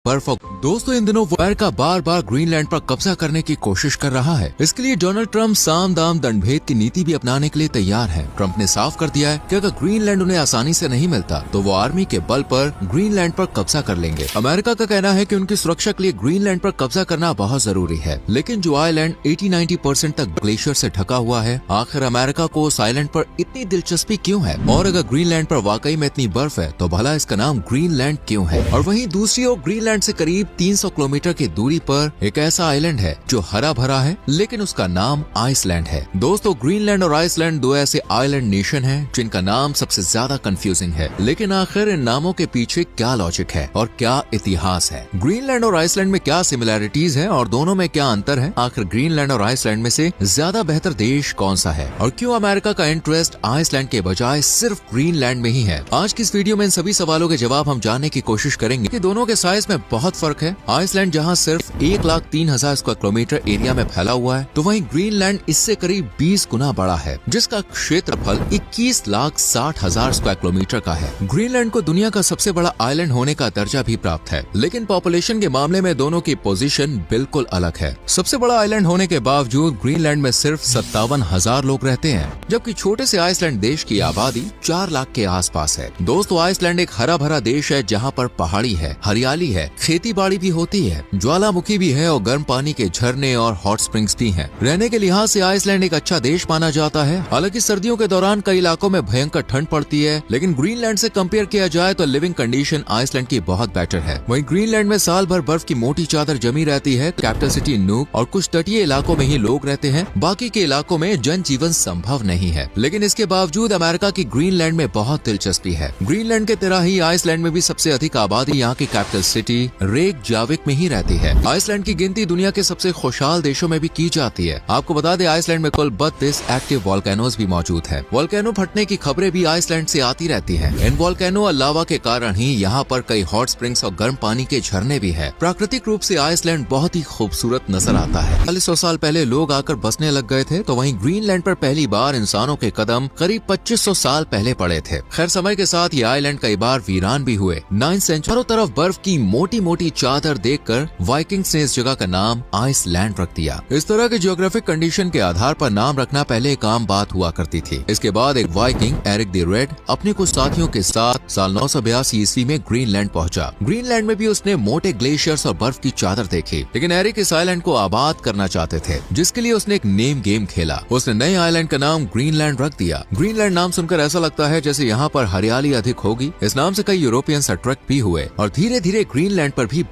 बर्फ। दोस्तों इन दिनों अमेरिका बार बार ग्रीनलैंड पर कब्जा करने की कोशिश कर रहा है। इसके लिए डोनाल्ड ट्रंप साम दाम दंडभेद की नीति भी अपनाने के लिए तैयार है। ट्रंप ने साफ कर दिया है कि अगर ग्रीनलैंड उन्हें आसानी से नहीं मिलता तो वो आर्मी के बल पर ग्रीनलैंड पर कब्जा कर लेंगे। अमेरिका का कहना है कि उनकी सुरक्षा के लिए ग्रीनलैंड पर कब्जा करना बहुत जरूरी है, लेकिन जो आइलैंड 80-90% तक ग्लेशियर से ढका हुआ है, आखिर अमेरिका को उस आइलैंड पर इतनी दिलचस्पी क्यों है? और अगर ग्रीनलैंड पर वाकई में इतनी बर्फ है तो भला इसका नाम ग्रीनलैंड क्यों है? और वहीं दूसरी ओर ग्रीनलैंड से करीब 300 किलोमीटर की दूरी पर एक ऐसा आइलैंड है जो हरा भरा है, लेकिन उसका नाम आइसलैंड है। दोस्तों ग्रीनलैंड और आइसलैंड दो ऐसे आइलैंड नेशन हैं जिनका नाम सबसे ज्यादा कंफ्यूजिंग है, लेकिन आखिर इन नामों के पीछे क्या लॉजिक है और क्या इतिहास है? ग्रीनलैंड और आइसलैंड में क्या सिमिलैरिटीज है और दोनों में क्या अंतर है? आखिर ग्रीनलैंड और आइसलैंड में से ज्यादा बेहतर देश कौन सा है और क्यों अमेरिका का इंटरेस्ट आइसलैंड के बजाय सिर्फ ग्रीनलैंड में ही है? आज की इस वीडियो में इन सभी सवालों के जवाब हम जानने की कोशिश करेंगे कि दोनों के साइज में बहुत फर्क है। आइसलैंड जहां सिर्फ 1,03,000 स्क्वायर किलोमीटर एरिया में फैला हुआ है, तो वहीं ग्रीनलैंड इससे करीब 20 गुना बड़ा है, जिसका क्षेत्रफल 21,60,000 स्क्वायर किलोमीटर का है। ग्रीनलैंड को दुनिया का सबसे बड़ा आइलैंड होने का दर्जा भी प्राप्त है, लेकिन पॉपुलेशन के मामले में दोनों की पोजीशन बिल्कुल अलग है। सबसे बड़ा आइलैंड होने के बावजूद ग्रीनलैंड में सिर्फ 57,000 लोग रहते हैं, जबकि छोटे से आइसलैंड देश की आबादी 4 लाख के आसपास है। दोस्तों आइसलैंड एक हरा भरा देश है जहाँ पर पहाड़ी है, हरियाली है, खेती बाड़ी भी होती है, ज्वालामुखी भी है और गर्म पानी के झरने और हॉट स्प्रिंग्स भी हैं। रहने के लिहाज से आइसलैंड एक अच्छा देश माना जाता है। हालांकि सर्दियों के दौरान कई इलाकों में भयंकर ठंड पड़ती है, लेकिन ग्रीनलैंड से कंपेयर किया जाए तो लिविंग कंडीशन आइसलैंड की बहुत बेटर है। वहीं ग्रीनलैंड में साल भर बर्फ की मोटी चादर जमी रहती है। कैपिटल सिटी नूक और कुछ तटीय इलाकों में ही लोग रहते हैं, बाकी के इलाकों में जनजीवन संभव नहीं है। लेकिन इसके बावजूद अमेरिका की ग्रीनलैंड में बहुत दिलचस्पी है। ग्रीनलैंड के तरह ही आइसलैंड में भी सबसे अधिक आबादी यहाँ की कैपिटल सिटी रेकजाविक में ही रहती है। आइसलैंड की गिनती दुनिया के सबसे खुशहाल देशों में भी की जाती है। आपको बता दें आइसलैंड में कुल 32 एक्टिव वोल्केनोज भी मौजूद है। वोल्केनो फटने की खबरें भी आइसलैंड से आती रहती हैं। इन वोल्केनो और लावा के कारण ही यहाँ पर कई हॉट स्प्रिंग्स और गर्म पानी के झरने भी है। प्राकृतिक रूप से आइसलैंड बहुत ही खूबसूरत नजर आता है। 40 साल पहले लोग आकर बसने लग गए थे, तो वहीं ग्रीनलैंड पर पहली बार इंसानों के कदम करीब 2500 साल पहले पड़े थे। खैर समय के साथ ये आइलैंड कई बार वीरान भी हुए। 9th सेंचुरी चारों तरफ बर्फ की मोटी मोटी चादर देखकर वाइकिंग्स ने इस जगह का नाम आइसलैंड रख दिया। इस तरह के जियोग्राफिक कंडीशन के आधार पर नाम रखना पहले एक आम बात हुआ करती थी। इसके बाद एक वाइकिंग एरिक द रेड अपने कुछ साथियों के साथ साल 982 ईस्वी में ग्रीनलैंड पहुंचा। ग्रीनलैंड में भी उसने मोटे ग्लेशियर्स और बर्फ की चादर देखी, लेकिन एरिक इस आइलैंड को आबाद करना चाहते थे, जिसके लिए उसने एक नेम गेम खेला। उसने नए आइलैंड का नाम ग्रीनलैंड रख दिया। ग्रीनलैंड नाम सुनकर ऐसा लगता है जैसे यहाँ पर हरियाली अधिक होगी। इस नाम से कई यूरोपियंस अट्रैक्ट भी हुए और धीरे धीरे ग्रीनलैंड पर भी